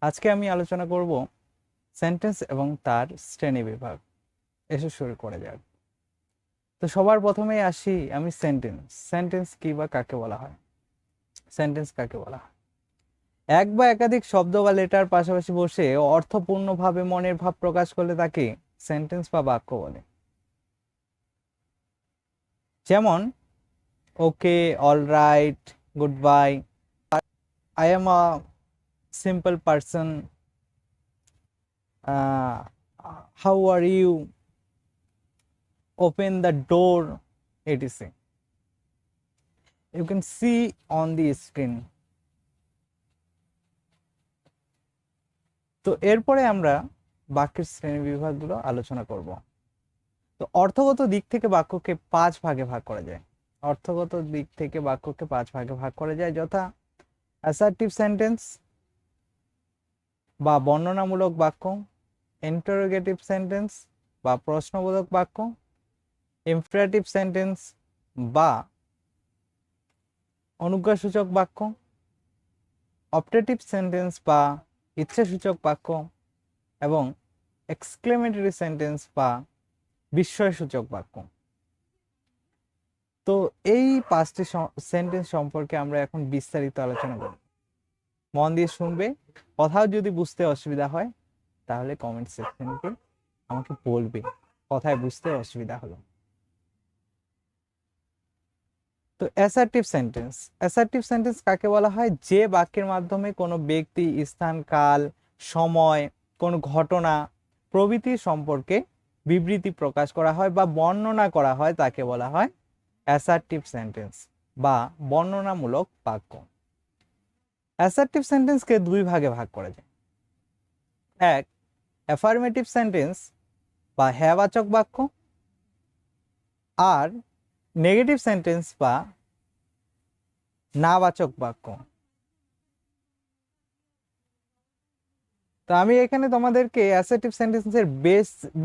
আজকে আমি আলোচনা করব সেন্টেন্স এবং তার শ্রেণীবিভাগ। এসে শুরু করা যাক। তো সবার প্রথমেই আসি আমি সেন্টেন্স। সেন্টেন্স কি বা কাকে বলা হয়? সেন্টেন্স কাকে বলা হয়? এক বা একাধিক শব্দ বা লেটার পাশাপাশি বসে অর্থপূর্ণভাবে মনের ভাব প্রকাশ করলে তাকে সেন্টেন্স বা বাক্য বলে। যেমন okay, alright, good bye, I am a simple person, how are you, open the door, etc. You can see on the screen. তো এরপরে আমরা বাক্যের শ্রেণীবিভাগগুলো আলোচনা করব। তো অর্থগত দিক থেকে বাক্যকে 5 ভাগে ভাগ করা যায়। অর্থগত দিক থেকে বাক্যকে 5 ভাগে ভাগ করা যায়, যথা অ্যাসার্টিভ সেন্টেন্স বা বর্ণনামূলক বাক্য, ইন্টারোগেটিভ সেন্টেন্স বা প্রশ্নবোধক বাক্য, ইমপারেটিভ সেন্টেন্স বা অনুজ্ঞাসূচক বাক্য, অপটেটিভ সেন্টেন্স বা ইচ্ছাসূচক বাক্য এবং এক্সক্লেমেটরি সেন্টেন্স বা বিস্ময়সূচক বাক্য। তো এই 5টি সেন্টেন্স সম্পর্কে আমরা এখন বিস্তারিত আলোচনা করব। মন দিয়ে শুনবে। কোথাও যদি বুঝতে অসুবিধা হয় তাহলে কমেন্ট সেকশনকে আমাকে বলবে কোথায় বুঝতে অসুবিধা হলো। তো অ্যাসার্টিভ সেন্টেন্স। অ্যাসার্টিভ সেন্টেন্স কাকে বলা হয়? যে বাক্যের মাধ্যমে কোনো ব্যক্তি, স্থান, কাল, সময়, কোনো ঘটনা প্রভৃতি সম্পর্কে বিবৃতি প্রকাশ করা হয় বা বর্ণনা করা হয় তাকে বলা হয় অ্যাসার্টিভ সেন্টেন্স বা বর্ণনামূলক বাক্য। অ্যাসার্টিভ সেন্টেন্সকে 2 ভাগে ভাগ করা যায়। এক, অ্যাফার্মেটিভ সেন্টেন্স বা হ্যাঁবাচক বাক্য, আর নেগেটিভ সেন্টেন্স বা নাবাচক বাক্য। তো আমি এখানে তোমাদেরকে অ্যাসার্টিভ সেন্টেন্সের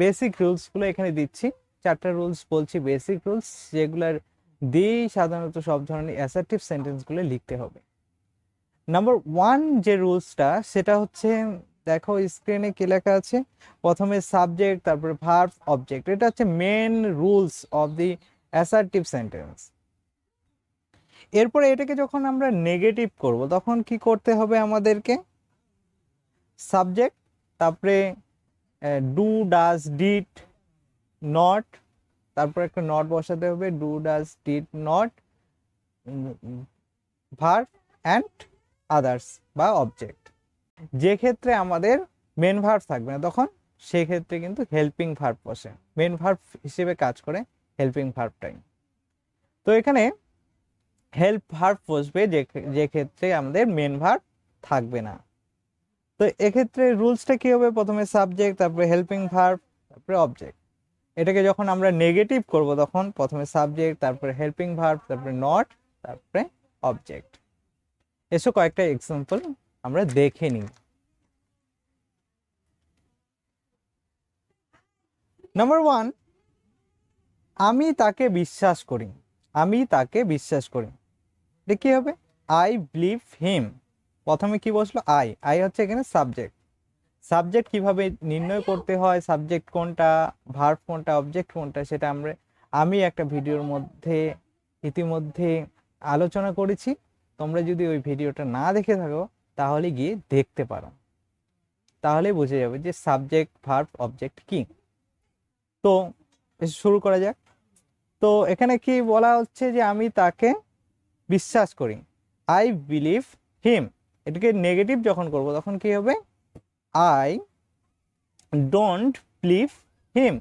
বেসিক রুলস গুলো এখানে দিচ্ছি। 4টা রুলস বলছি, বেসিক রুলস, যেগুলোর দিয়েই সাধারণত সব ধরনের অ্যাসার্টিভ সেন্টেন্স গুলো লিখতে হবে। নাম্বার 1 যে রুলসটা, সেটা হচ্ছে, দেখো স্ক্রিনে কি লেখা আছে, প্রথমে সাবজেক্ট, তারপরে ভার্ব, অবজেক্ট। এটা হচ্ছে main rules of the assertive sentence. এরপরে এটাকে যখন আমরা নেগেটিভ করব তখন কি করতে হবে আমাদেরকে? সাবজেক্ট, তারপরে ডু, ডাজ, ডিড, নট, তারপর একটা নট বসাতে হবে, do, does, did, not, verb and others বা অবজেক্ট। যে ক্ষেত্রে আমাদের মেন ভার্ব থাকবে না তখন সেই ক্ষেত্রে কিন্তু হেল্পিং ভার্ব বসে, মেন ভার্ব হিসেবে কাজ করে হেল্পিং ভার্বটাই। তো এখানে হেল্প ভার্ব বসবে যে ক্ষেত্রে আমাদের মেন ভার্ব থাকবে না। তো এক্ষেত্রে রুলসটা কি হবে? প্রথমে সাবজেক্ট, তারপরে হেল্পিং ভার্ব, তারপরে অবজেক্ট। এটাকে যখন আমরা নেগেটিভ করব তখন প্রথমে সাবজেক্ট, তারপরে হেল্পিং ভার্ব, তারপরে নট, তারপরে অবজেক্ট। এসো কয়েকটা এক্সাম্পল আমরা দেখে নিই। নাম্বার 1, আমি তাকে বিশ্বাস করি। আমি তাকে বিশ্বাস করি, এটা কি হবে? I believe him. প্রথমে কি বসলো? আই। আই হচ্ছে এখানে সাবজেক্ট। সাবজেক্ট কিভাবে নির্ণয় করতে হয়, সাবজেক্ট কোনটা, ভার্ব কোনটা, অবজেক্ট কোনটা, সেটা আমি একটা ভিডিওর মধ্যে ইতিমধ্যে আলোচনা করেছি। তোমরা যদি ওই ভিডিওটা না দেখে থাকো তাহলে গিয়ে দেখতে পারো, তাহলে বুঝে যাবে যে সাবজেক্ট, ভার্ব, অবজেক্ট কি। তো শুরু করা যাক। তো এখানে কি বলা হচ্ছে যে আমি তাকে বিশ্বাস করি, আই বিলিভ হিম। এটাকে নেগেটিভ যখন করব তখন কি হবে? আই ডোন্ট বিলিভ হিম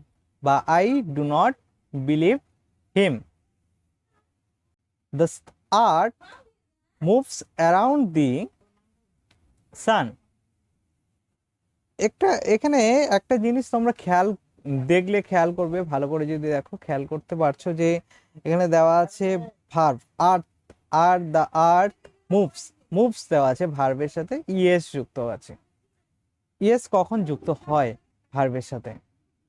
বা I do not believe him. The earth moves around the sun. এখানে একটা জিনিস তোমরা দেখলে খেয়াল করবে, ভালো করে যদি দেখো খেয়াল করতে পারছো যে এখানে দেওয়া আছে verb earth, are the earth moves. Moves দেওয়া আছে, ভার্বের সাথে ইএস যুক্ত আছে। ইএস কখন যুক্ত হয় ভার্বের সাথে?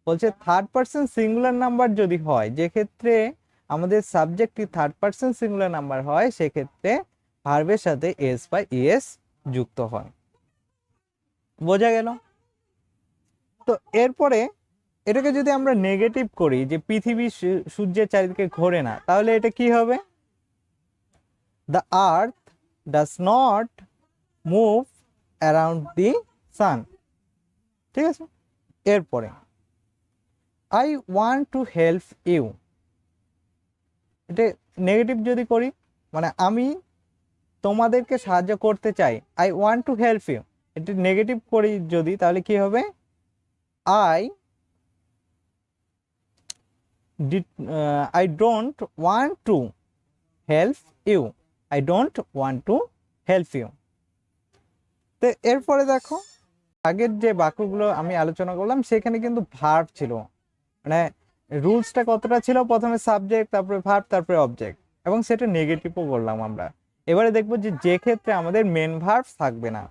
বলছে থার্ড পারসন সিঙ্গুলার নাম্বার যদি হয়, যে ক্ষেত্রে আমাদের সাবজেক্টটি থার্ড পারসন সিঙ্গুলার নাম্বার হয়, সেক্ষেত্রে ভার্বের সাথে এস বা ইএস যুক্ত হয়। বোঝা গেল? তো এরপরে এটাকে যদি আমরা নেগেটিভ করি যে পৃথিবী সূর্যের চারিদিকে ঘোরে না, তাহলে এটা কি হবে? The earth does not move around the sun. ঠিক আছে, এরপরে I want to help you, এটা নেগেটিভ যদি করি মানে আমি তোমাদেরকে সাহায্য করতে চাই, I want to help you. এটা নেগেটিভ করি যদি, তাহলে কি হবে? I don't want to help you, I don't want to help you. তো এরপরে দেখো আগের যে বাক্যগুলো আমি আলোচনা করলাম সেখানে কিন্তু ভার্ব ছিল, মানে রুলসটা কতটা ছিল, প্রথমে সাবজেক্ট, তারপরে ভার্ব, তারপরে অবজেক্ট, এবং সেটা নেগেটিভও করলাম আমরা। এবারে দেখবো যে যে ক্ষেত্রে আমাদের মেন ভার্ব থাকবে না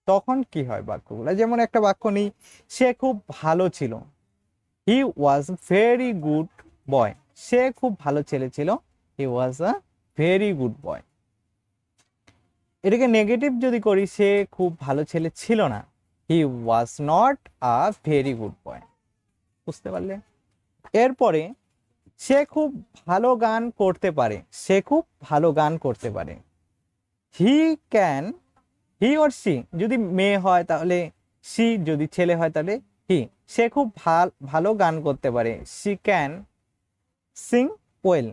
তখন কি হয় বাক্যগুলো। যেমন একটা বাক্য নেই, সে খুব ভালো ছিল, হি ওয়াজ ভেরি গুড বয়, সে খুব ভালো ছেলে ছিল, হি ওয়াজ আ ভেরি গুড বয়। এটাকে নেগেটিভ যদি করি, সে খুব ভালো ছেলে ছিল না, he was not a very good boy. বুঝতে পারলে? এরপরে সে খুব ভালো গান করতে পারে, সে খুব ভালো গান করতে পারে, he can, he or she যদি মেয়ে হয় তাহলে সি, যদি ছেলে হয় তাহলে হি। সে খুব ভালো গান করতে পারে, সি ক্যান সিং ওয়েল।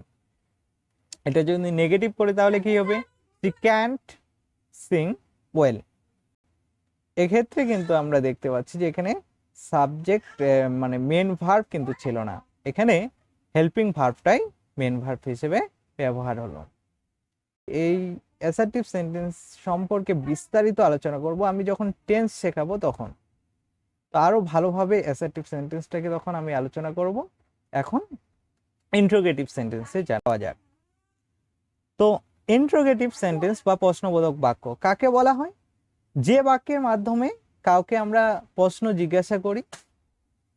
এটা যদি নেগেটিভ করি তাহলে কি হবে? She can't sing well. এক্ষেত্রে কিন্তু আমরা দেখতে পাচ্ছি যে এখানে সাবজেক্ট মানে মেন ভার্ব কিন্তু ছিল না, এখানে হেল্পিং ভার্বটাই মেন ভার্ব হিসেবে ব্যবহার হলো। এই অ্যাসার্টিভ সেন্টেন্স সম্পর্কে বিস্তারিত আলোচনা করব আমি যখন টেন্স শেখাবো তখন, তো আরো ভালোভাবে অ্যাসার্টিভ সেন্টেন্সটাকে তখন আমি আলোচনা করব। এখন ইন্ট্রোগেটিভ সেন্টেন্সে যাওয়া যাক। তো ইন্ট্রোগেটিভ সেন্টেন্স বা প্রশ্নবোধক বাক্য কাকে বলা হয়? যে বাক্যের মাধ্যমে কাউকে আমরা প্রশ্ন জিজ্ঞাসা করি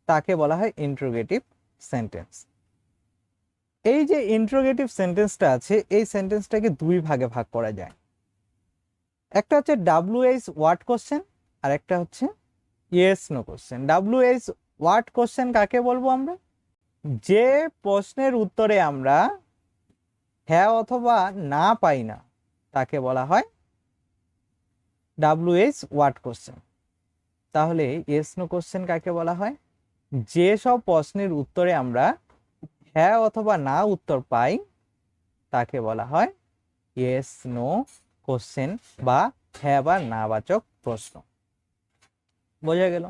তাকে বলা হয় ইন্ট্রোগেটিভ সেন্টেন্স। এই যে ইন্ট্রোগেটিভ সেন্টেন্সটা আছে, এই সেন্টেন্সটাকে দুই ভাগে ভাগ করা যায়। একটা হচ্ছে WH ওয়ার্ড কোশ্চেন, আর একটা হচ্ছে yes no question. WH word question কাকে বলবো আমরা? যে প্রশ্নের উত্তরে আমরা হ্যাঁ অথবা না পাই না তাকে বলা হয় WH ওয়ার্ড কোশ্চেন। তাহলে ইয়েস নো কোশ্চেন কাকে বলা হয়? যে সব প্রশ্নের উত্তরে আমরা হ্যাঁ অথবা না উত্তর পাই তাকে বলা হয় ইয়েস নো কোশ্চেন বা হ্যাঁ বা না বাচক প্রশ্ন। বোঝা গেল?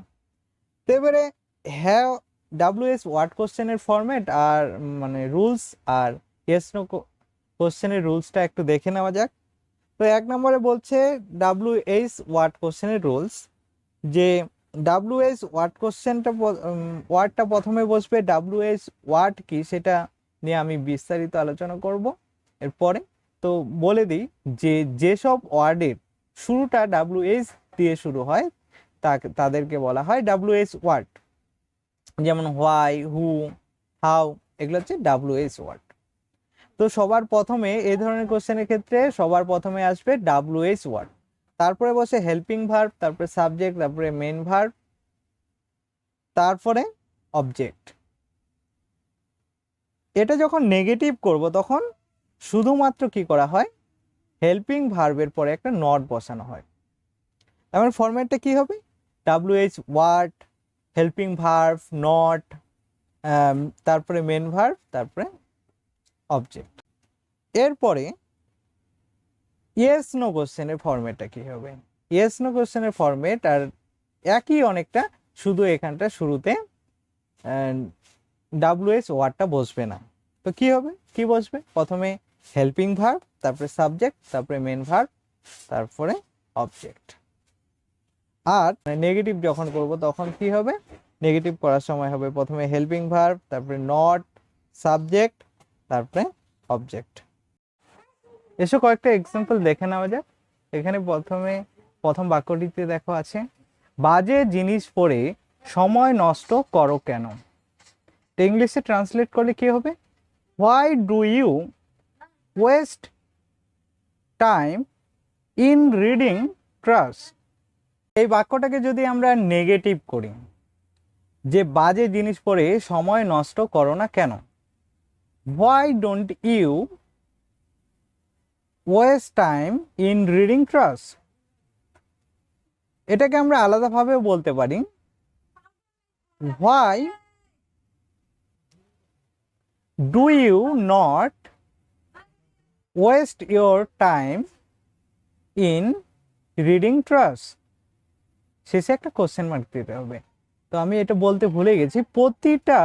তো এবারে হ্যাঁ WH ওয়ার্ড কোশ্চেনের ফরম্যাট আর মানে রুলস আর ইয়েস নো কোশ্চেনের রুলসটা একটু দেখে নেওয়া যাক। তো এক নম্বরে বলছে WH ওয়ার্ড কোশ্চেনের রুলস, যে WH ওয়ার্ড কোশ্চেনটা ওয়ার্ডটা প্রথমে বসবে। WH ওয়ার্ড কি সেটা নিয়ে আমি বিস্তারিত আলোচনা করব এরপরে। তো বলে দিই যে যেসব ওয়ার্ডের শুরুটা WH দিয়ে শুরু হয় তাদেরকে বলা হয় WH ওয়ার্ড। যেমন হোয়াই, হু, হাউ, এগুলো হচ্ছে WH ওয়ার্ড। তো সবার প্রথমে এই ধরনের কোশ্চেনের ক্ষেত্রে সবার প্রথমে আসবে WH ওয়ার্ড, তারপরে বসে হেল্পিং ভার্ব, তারপরে সাবজেক্ট, তারপরে মেন ভার্ব, তারপরে অবজেক্ট। এটা যখন নেগেটিভ করব তখন শুধুমাত্র কি করা হয়? হেল্পিং ভার্বের পরে একটা নট বসানো হয়। তার ফরম্যাটটা কি হবে? WH word, helping verb, not, তারপরে মেন ভার্ব, তারপরে অবজেক্ট। এরপরে ইয়েস নো কোশ্চেনের ফরম্যাটটা কি হবে? ইয়েস নো কোশ্চেনের ফরম্যাট আর একই অনেকটা, শুধু এখানটা শুরুতে WH ওয়ার্ডটা বসবে না। তো কি হবে? কি বসবে? প্রথমে হেল্পিং ভার্ব, তারপরে সাবজেক্ট, তারপরে মেন ভার্ব, তারপরে অবজেক্ট। আর নেগেটিভ যখন করব তখন কি হবে? নেগেটিভ করার সময় হবে প্রথমে হেল্পিং ভার্ব, তারপরে নট, সাবজেক্ট, তারপরে অবজেক্ট। এসো কয়েকটা এক্সাম্পল দেখে নেওয়া যাক। এখানে প্রথম বাক্যটিতে দেখো আছে, বাজে জিনিস পড়ে সময় নষ্ট করো কেন? তো ইংলিশে ট্রান্সলেট করলে কি হবে? Why do you waste time in reading trash? এই বাক্যটাকে যদি আমরা নেগেটিভ করি, যে বাজে জিনিস পড়ে সময় নষ্ট করো না কেন, why don't you waste time in reading trash, এটাকে আমরা আলাদাভাবেও বলতে পারি, why do you not waste your time in reading trash. শেষে একটা কোশ্চেন মার্ক দিতে হবে। তো আমি এটা বলতে ভুলে গেছি, প্রতিটা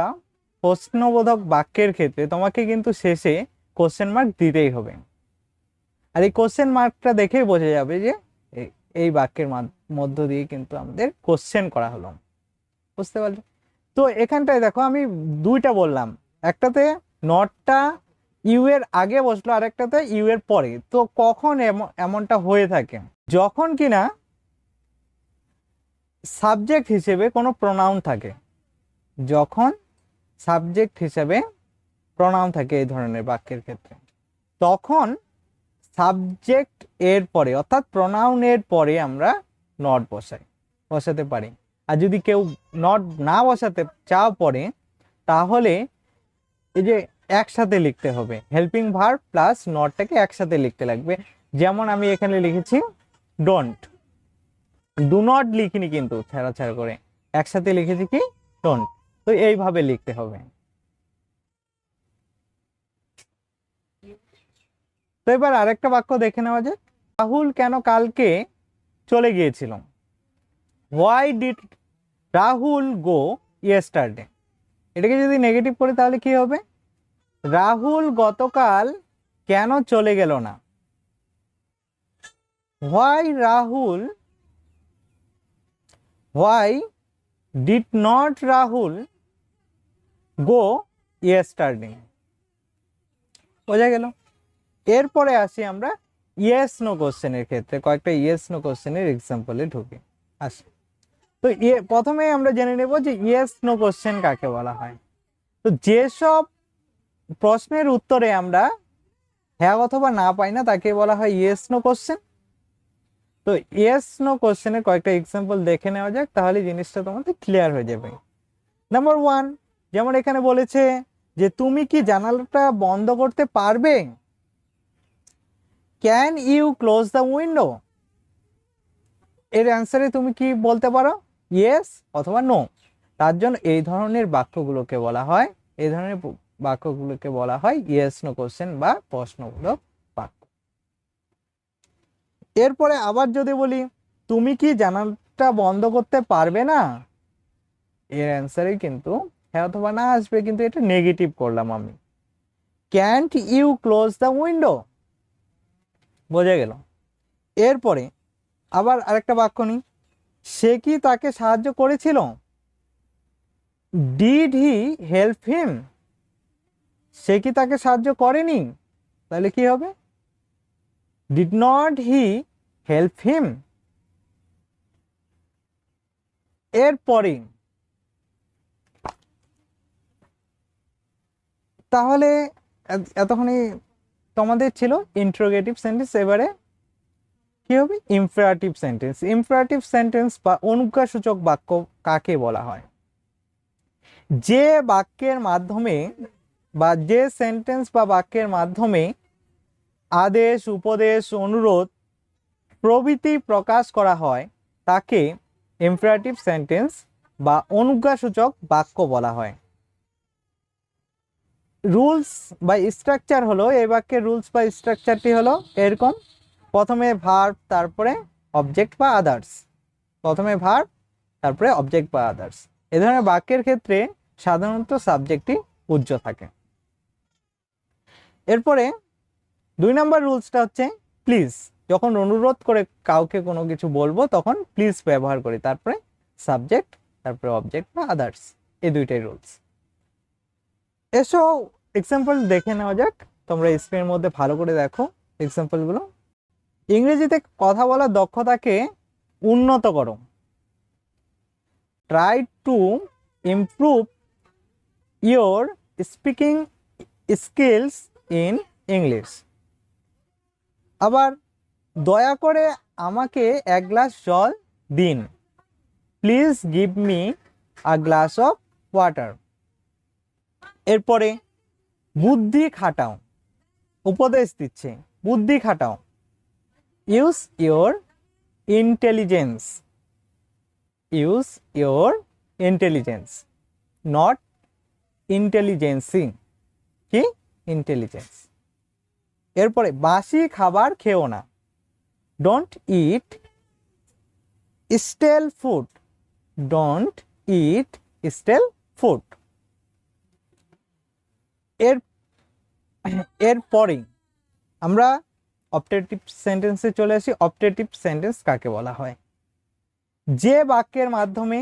প্রশ্নবোধক বাক্যের ক্ষেত্রে তোমাকে কিন্তু শেষে কোশ্চেন মার্ক দিতেই হবে। আর এই কোশ্চেন মার্কটা দেখেই বোঝা যাবে যে এই বাক্যের মধ্য দিয়ে কিন্তু আমাদের কোশ্চেন করা হলো। বুঝতে পারলে? তো এখানটায় দেখো আমি দুইটা বললাম, একটাতে নটটা ইউ এর আগে বসলো, আর একটাতে ইউ এর পরে। তো কখন এমনটা হয়ে থাকে, যখন কিনা সাবজেক্ট হিসেবে কোনো প্রোনাউন থাকে, যখন সাবজেক্ট হিসেবে প্রোনাউন থাকে এই ধরনের বাক্যের ক্ষেত্রে, তখন সাবজেক্ট এর পরে অর্থাৎ প্রোনাউন এর পরে আমরা নট বসাতে পারি। আর যদি কেউ নট না বসাতে চাও পরে, তাহলে এই যে একসাথে লিখতে হবে, হেল্পিং ভার্ব প্লাস নটটাকে একসাথে লিখতে লাগবে। যেমন আমি এখানে লিখেছি ডোন্ট, ডু নট লিখিনি কিন্তু ছাড়া করে, একসাথে লিখেছি কি ডোন্ট। তো এইভাবে লিখতে হবে। তো এবার আরেকটা বাক্য দেখে নেওয়া যায়, রাহুল কেন কালকে চলে গিয়েছিল, why did Rahul go yesterday. এটাকে যদি নেগেটিভ করি তাহলে কি হবে, রাহুল গতকাল কেন চলে গেল না, why did not Rahul go yesterday. বোঝা গেল? এরপরে আসি আমরা ইয়েস নো কোশ্চেনের ক্ষেত্রে, কয়েকটা ইয়েস নো কোশ্চেনের এক্সাম্পলে ঢুকি আসি। তো প্রথমে আমরা জেনে নেব যে ইয়েস নো কোশ্চেন কাকে বলা হয়। তো যেসব প্রশ্নের উত্তরে আমরা হ্যাঁ অথবা না পাই না তাকে বলা হয় ইয়েস নো কোশ্চেন। তো ইয়েস নো কোশ্চেনের কয়েকটা এক্সাম্পল দেখে নেওয়া যাক, তাহলে জিনিসটা তোমাদের ক্লিয়ার হয়ে যাবে। নাম্বার 1, যেমন এখানে বলেছে যে তুমি কি জানালাটা বন্ধ করতে পারবে, can you close the window. এর অ্যান্সারে তুমি কি বলতে পারো, ইয়েস অথবা নো। তার জন্য এই ধরনের বাক্যগুলোকে বলা হয় ইয়েস নো কোশ্চেন বা প্রশ্নমূলক বাক্য। এরপরে আবার যদি বলি তুমি কি জানালাটা বন্ধ করতে পারবে না, এর অ্যান্সারে কিন্তু হ্যাঁ অথবা না আসবে, কিন্তু এটা নেগেটিভ করলাম আমি, can't you close the window. বোঝা গেল? এরপরে আবার আরেকটা বাক্য নিই, সে কি তাকে সাহায্য করেছিল, ডিড হি হেল্প হিম। সে কি তাকে সাহায্য করেনি, তাহলে কি হবে, did not he help him. এরপরে তাহলে এতক্ষণে তোমাদের ছিল ইন্টারোগেটিভ সেন্টেন্স, এবারে কি হবে ইম্পারেটিভ সেন্টেন্স। ইম্পারেটিভ সেন্টেন্স বা অনুজ্ঞাসূচক বাক্য কাকে বলা হয়, যে বাক্যের মাধ্যমে বা যে সেন্টেন্স বা বাক্যের মাধ্যমে আদেশ, উপদেশ, অনুরোধ প্রভৃতি প্রকাশ করা হয় তাকে ইম্পারেটিভ সেন্টেন্স বা অনুজ্ঞাসূচক বাক্য বলা হয়। রুলস বা স্ট্রাকচার হলো, এই বাক্যের রুলস বা স্ট্রাকচারটি হলো এরকম, প্রথমে ভার্ব তারপরে অবজেক্ট বা আদার্স, প্রথমে ভার্ব তারপরে অবজেক্ট বা আদার্স। এ ধরনের বাক্যের ক্ষেত্রে সাধারণত সাবজেক্টটি উজ্জ থাকে। এরপরে 2 নম্বর রুলসটা হচ্ছে প্লিজ। যখন অনুরোধ করে কাউকে কোনো কিছু বলবো তখন প্লিজ ব্যবহার করি, তারপরে সাবজেক্ট, তারপরে অবজেক্ট বা আদার্স, এই দুইটাই রুলস। এসো এক্সাম্পল দেখে নেওয়া যাক, তোমরা স্ক্রিনের মধ্যে ভালো করে দেখো এক্সাম্পলগুলো। ইংরেজিতে কথা বলার দক্ষতাকে উন্নত করো, try to improve your speaking skills in English. আবার দয়া করে আমাকে 1 গ্লাস জল দিন। Please give me a glass of water. এরপরে বুদ্ধি খাটাও, উপদেশ দিচ্ছে, বুদ্ধি খাটাও। Use your intelligence, use your intelligence, not intelligency, কি ইন্টেলিজেন্স। এরপরে বাসি খাবার খেও না, don't eat stale food, don't eat stale food. এরপরে আমরা অপটেটিভ সেন্টেন্সে চলে আসি। অপটেটিভ সেন্টেন্স কাকে বলা হয়? যে বাক্যের মাধ্যমে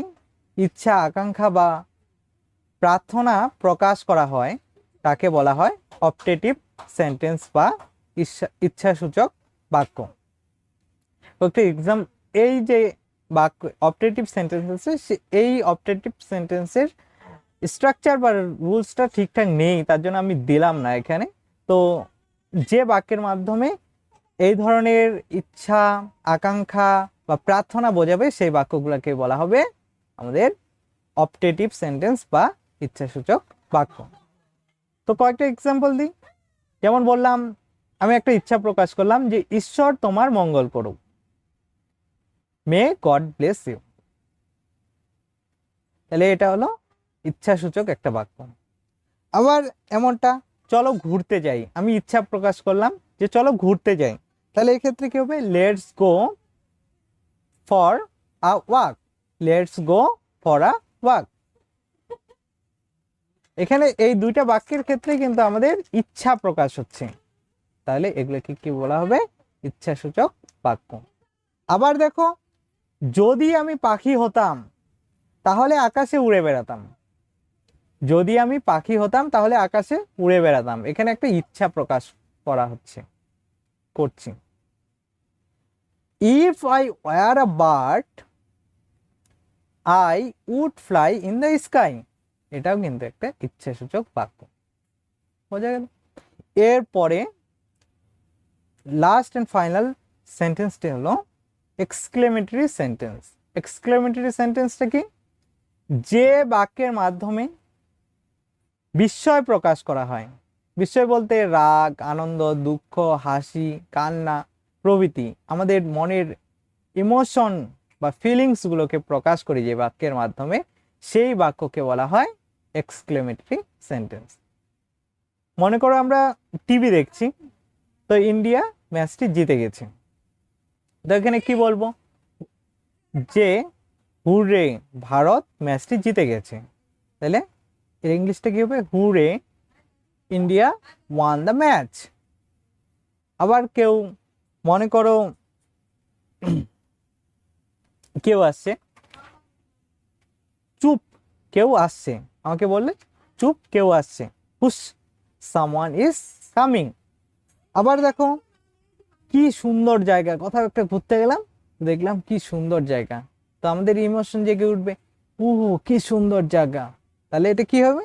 ইচ্ছা, আকাঙ্ক্ষা বা প্রার্থনা প্রকাশ করা হয় তাকে বলা হয় অপটেটিভ সেন্টেন্স বা ইচ্ছাসূচক বাক্য। একটা এক্সাম, এই যে বাক্য অপটেটিভ সেন্টেন্স আছে, এই অপটেটিভ সেন্টেন্সের স্ট্রাকচার বা রুলসটা ঠিকঠাক নেই, তার জন্য আমি দিলাম না এখানে। তো যে বাক্যের মাধ্যমে এই ধরনের ইচ্ছা, আকাঙ্ক্ষা বা প্রার্থনা বোঝাবে সেই বাক্যগুলোকে বলা হবে আমাদের অপটেটিভ সেন্টেন্স বা ইচ্ছাসূচক বাক্য। তো কয়েকটা এক্সাম্পল দিই। যেমন বললাম, আমি একটা ইচ্ছা প্রকাশ করলাম যে ঈশ্বর তোমার মঙ্গল করুক, মে গড ব্লেস ইউ। তাহলে এটা হলো ইচ্ছাসূচক একটা বাক্য। আবার এমনটা, চলো ঘুরতে যাই, আমি ইচ্ছা প্রকাশ করলাম যে চলো ঘুরতে যাই, তাহলে এক্ষেত্রে কি হবে? Let's go for a walk, let's go for a walk. এখানে এই দুইটা বাক্যের ক্ষেত্রে কিন্তু আমাদের ইচ্ছা প্রকাশ হচ্ছে, তাহলে এগুলোকে কি বলা হবে? ইচ্ছাসূচক বাক্য। আবার দেখো, যদি আমি পাখি হতাম তাহলে আকাশে উড়ে বেড়াতাম, যদি আমি পাখি হতাম তাহলে আকাশে উড়ে বেড়াতাম, এখানে একটা ইচ্ছা প্রকাশ করা হচ্ছে, করছি। If I were a bird I would fly in the sky, এটাও কিন্তু একটা ইচ্ছাসূচক বাক্য। বোঝা গেল? এরপরে লাস্ট এন্ড ফাইনাল সেন্টেন্সটি হলো এক্সক্লেমেটরি সেন্টেন্স। এক্সক্লেমেটরি সেন্টেন্সটা কি? যে বাক্যের মাধ্যমে বিস্ময় প্রকাশ করা হয়, বিস্ময় বলতে রাগ, আনন্দ, দুঃখ, হাসি, কান্না প্রভৃতি আমাদের মনের ইমোশন বা ফিলিংসগুলোকে প্রকাশ করি যে বাক্যের মাধ্যমে, সেই বাক্যকে বলা হয় এক্সক্লেমেটরি সেন্টেন্স। মনে করো আমরা টিভি দেখছি, তো ইন্ডিয়া ম্যাচটি জিতে গেছে, তো এখানে কি বলবো? যে হুররে, ভারত ম্যাচটি জিতে গেছে। তাহলে এর ইংলিশটা কি হবে? Hurray, India won the match. আবার কেউ মনে করো কেউ আসছে, চুপ কেউ আসছে, আমাকে বললে চুপ কেউ আসছে, হুশ সামওয়ান ইজ কামিং। আবার দেখো কি সুন্দর জায়গা, কোথাও একটা ঘুরতে গেলাম, দেখলাম কি সুন্দর জায়গা, তো আমাদের ইমোশন জেগে উঠবে, ওহ কি সুন্দর জায়গা। তাহলে এটা কি হবে?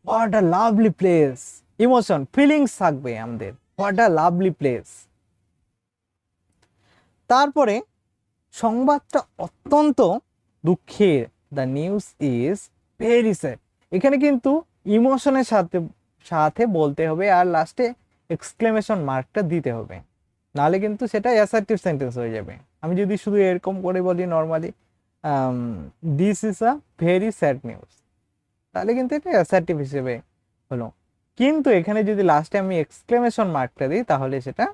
What a lovely place, emotion feelings থাকবে আমাদের, হোয়াট আ লাভলি প্লেস। তারপরে সংবাদটা অত্যন্ত দুঃখের, the news is very sad. এখানে কিন্তু ইমোশনের সাথে সাথে বলতে হবে আর লাস্টে এক্সক্লেমেশন মার্কটা দিতে হবে, নাহলে কিন্তু সেটা অ্যাসার্টিভ সেন্টেন্স হয়ে যাবে। আমি যদি শুধু এরকম করে বলি normally, this is a very sad news, তাহলে কিন্তু এটা অ্যাসার্টিভ হিসেবে হলো। কিন্তু এখানে যদি লাস্টে আমি এক্সক্লেমেশন মার্কটা দিই তাহলে সেটা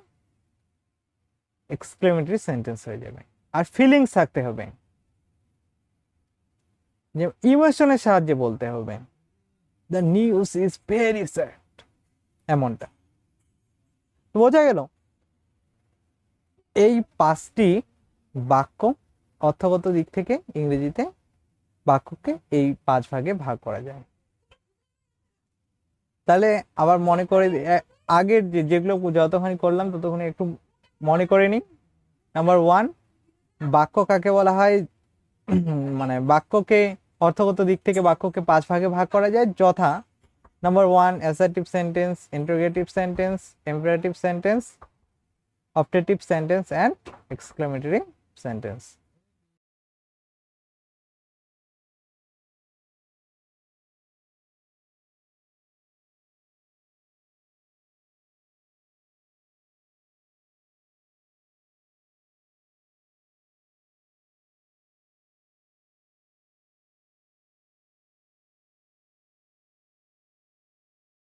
এক্সক্লেমেটরি সেন্টেন্স হয়ে যাবে। আর ফিলিংস থাকতে হবে, যে ইমোশনের সাহায্যে বলতে হবে, the news is very sad, এমনটা। বোঝা গেল? এই 5টি বাক্য অর্থগত দিক থেকে ইংরেজিতে বাক্যকে এই 5 ভাগে ভাগ করা যায়। তাহলে আবার মনে করে আগের যেগুলো যতখানি করলাম ততখানি একটু মনে করে নিই। নাম্বার 1, বাক্য কাকে বলা হয়? মানে বাক্যকে অর্থগত দিক থেকে বাক্যকে 5 ভাগে ভাগ করা যায়, যথা number 1 assertive sentence, interrogative sentence, imperative sentence, optative sentence and exclamatory sentence.